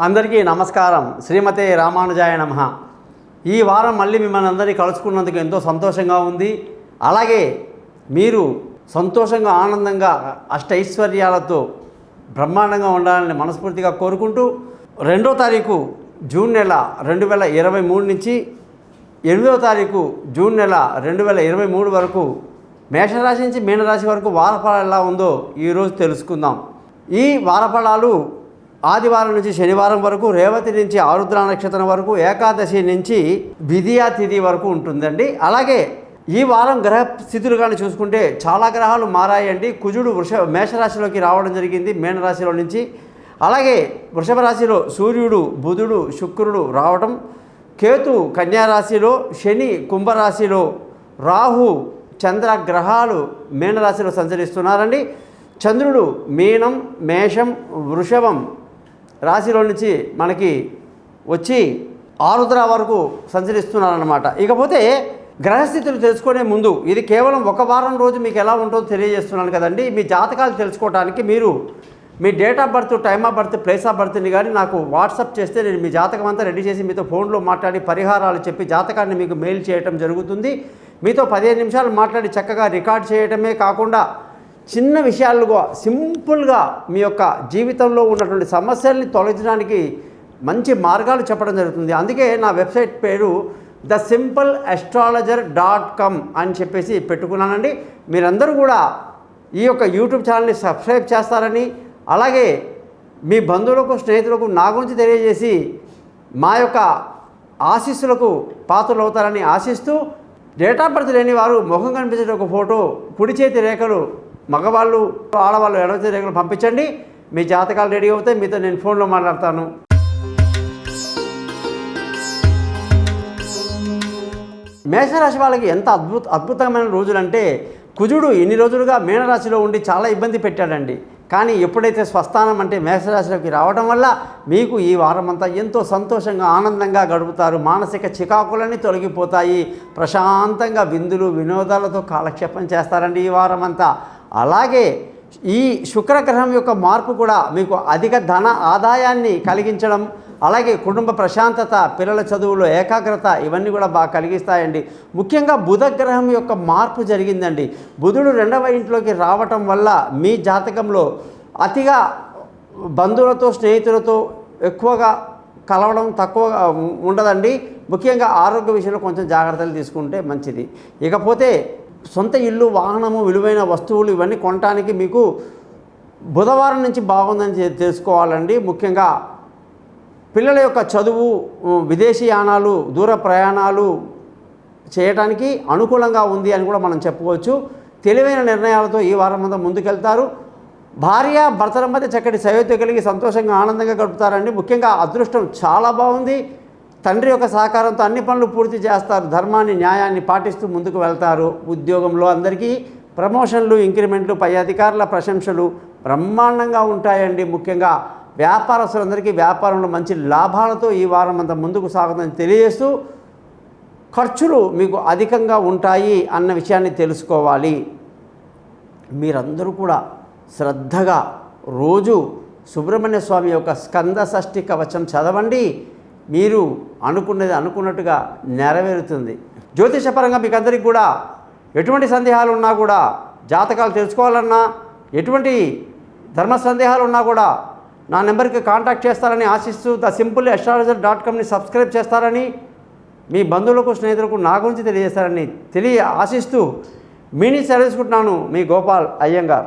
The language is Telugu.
అందరికీ నమస్కారం. శ్రీమతే రామానుజాయ నమః. ఈ వారం మళ్ళీ మిమ్మల్ని అందరినీ కలుసుకున్నందుకు ఎంతో సంతోషంగా ఉంది. అలాగే మీరు సంతోషంగా ఆనందంగా అష్టైశ్వర్యాలతో బ్రహ్మాండంగా ఉండాలని మనస్ఫూర్తిగా కోరుకుంటూ 2వ తారీఖు జూన్ నెల 2023 నుంచి 8వ తారీఖు జూన్ నెల 2023 వరకు మేషరాశి నుంచి మీనరాశి వరకు వారఫలాలు ఎలా ఉందో ఈరోజు తెలుసుకుందాం. ఈ వారఫలాలు ఆదివారం నుంచి శనివారం వరకు, రేవతి నుంచి ఆరుద్ర నక్షత్రం వరకు, ఏకాదశి నుంచి విధియా తిథి వరకు ఉంటుందండి. అలాగే ఈ వారం గ్రహ స్థితులు కానీ చూసుకుంటే చాలా గ్రహాలు మారాయండి. కుజుడు మేషరాశిలోకి రావడం జరిగింది మీనరాశిలో నుంచి. అలాగే వృషభ రాశిలో సూర్యుడు, బుధుడు, శుక్రుడు రావడం, కేతు కన్యారాశిలో, శని కుంభరాశిలో, రాహు, చంద్ర గ్రహాలు మీనరాశిలో సంచరిస్తున్నారండి. చంద్రుడు మీనం, మేషం, వృషభం రాశిలో నుంచి మనకి వచ్చి ఆరుద్ర వరకు సంచరిస్తున్నారన్నమాట. ఇకపోతే గ్రహస్థితులు తెలుసుకునే ముందు ఇది కేవలం ఒక వారం రోజు మీకు ఎలా ఉంటుందో తెలియజేస్తున్నాను కదండి. మీ జాతకాలు తెలుసుకోవడానికి మీరు మీ date of birth, time of birth, place of బర్త్ని కానీ నాకు వాట్సాప్ చేస్తే నేను మీ జాతకం అంతా రెడీ చేసి మీతో ఫోన్లో మాట్లాడి పరిహారాలు చెప్పి జాతకాన్ని మీకు మెయిల్ చేయటం జరుగుతుంది. మీతో 15 నిమిషాలు మాట్లాడి చక్కగా రికార్డ్ చేయటమే కాకుండా చిన్న విషయాలుగా సింపుల్గా మీ యొక్క జీవితంలో ఉన్నటువంటి సమస్యల్ని తొలగించడానికి మంచి మార్గాలు చెప్పడం జరుగుతుంది. అందుకే నా వెబ్సైట్ పేరు thesimpleastrologer.com అని చెప్పేసి పెట్టుకున్నానండి. మీరందరూ కూడా ఈ యొక్క యూట్యూబ్ ఛానల్ని సబ్స్క్రైబ్ చేస్తారని, అలాగే మీ బంధువులకు, స్నేహితులకు నా గురించి తెలియజేసి మా యొక్క ఆశీస్సులకు పాత్రలు అవుతారని ఆశిస్తూ, డేట్ ఆఫ్ బర్త్ లేని వారు ముఖం కనిపించే ఒక ఫోటో, కుడి చేతి రేఖలు మగవాళ్ళు, ఆడవాళ్ళు ఎడమ చేతి రేఖలు పంపించండి. మీ జాతకాలు రెడీ అవుతాయి. మీతో నేను ఫోన్లో మాట్లాడతాను. మేషరాశి వాళ్ళకి ఎంత అద్భుతమైన రోజులంటే, కుజుడు ఇన్ని రోజులుగా మీనరాశిలో ఉండి చాలా ఇబ్బంది పెట్టాడండి. కానీ ఎప్పుడైతే స్వస్థానం అంటే మేషరాశిలోకి రావడం వల్ల మీకు ఈ వారం అంతా ఎంతో సంతోషంగా ఆనందంగా గడుపుతారు. మానసిక చికాకులన్నీ తొలగిపోతాయి. ప్రశాంతంగా విందులు వినోదాలతో కాలక్షేపం చేస్తారండి ఈ వారం అంతా. అలాగే ఈ శుక్రగ్రహం యొక్క మార్పు కూడా మీకు అధిక ధన ఆదాయాన్ని కలిగించడం, అలాగే కుటుంబ ప్రశాంతత, పిల్లల చదువులో ఏకాగ్రత ఇవన్నీ కూడా బాగా కలిగిస్తాయండి. ముఖ్యంగా బుధగ్రహం యొక్క మార్పు జరిగిందండి. బుధుడు 2వ ఇంట్లోకి రావటం వల్ల మీ జాతకంలో అతిగా బంధువులతో, స్నేహితులతో ఎక్కువగా కలవడం తక్కువగా ఉండదండి. ముఖ్యంగా ఆరోగ్య విషయంలో కొంచెం జాగ్రత్తలు తీసుకుంటే మంచిది. ఇకపోతే సొంత ఇల్లు, వాహనము, విలువైన వస్తువులు ఇవన్నీ కొనడానికి మీకు బుధవారం నుంచి బాగుందని తెలుసుకోవాలండి. ముఖ్యంగా పిల్లల యొక్క చదువు, విదేశీయానాలు, దూర ప్రయాణాలు చేయడానికి అనుకూలంగా ఉంది అని కూడా మనం చెప్పుకోవచ్చు. తెలివైన నిర్ణయాలతో ఈ వారం అంతా ముందుకెళ్తారు. భార్య భర్తల మధ్య చక్కటి సయోధ్య కలిగి సంతోషంగా ఆనందంగా గడుపుతారండి. ముఖ్యంగా అదృష్టం చాలా బాగుంది. తండ్రి యొక్క సహకారంతో అన్ని పనులు పూర్తి చేస్తారు. ధర్మాన్ని, న్యాయాన్ని పాటిస్తూ ముందుకు వెళ్తారు. ఉద్యోగంలో అందరికీ ప్రమోషన్లు, ఇంక్రిమెంట్లు, పై అధికారుల ప్రశంసలు బ్రహ్మాండంగా ఉంటాయండి. ముఖ్యంగా వ్యాపారస్తులందరికీ వ్యాపారంలో మంచి లాభాలతో ఈ వారం అంతా ముందుకు సాగుతుందని తెలియజేస్తూ, ఖర్చులు మీకు అధికంగా ఉంటాయి అన్న విషయాన్ని తెలుసుకోవాలి. మీరందరూ కూడా శ్రద్ధగా రోజు సుబ్రహ్మణ్య స్వామి యొక్క స్కంద షష్ఠి కవచం చదవండి. మీరు అనుకున్నది అనుకున్నట్టుగా నెరవేరుతుంది. జ్యోతిషపరంగా మీకు అందరికీ కూడా ఎటువంటి సందేహాలు ఉన్నా కూడా, జాతకాలు తెలుసుకోవాలన్నా, ఎటువంటి ధర్మ సందేహాలు ఉన్నా కూడా నా నెంబర్కి కాంటాక్ట్ చేస్తారని ఆశిస్తూ, thesimpleastrologer.comని సబ్స్క్రైబ్ చేస్తారని, మీ బంధువులకు, స్నేహితులకు నా గురించి తెలియజేస్తారని ఆశిస్తూ మీ నుంచి సెలవుకుంటున్నాను. మీ గోపాల్ అయ్యంగార్.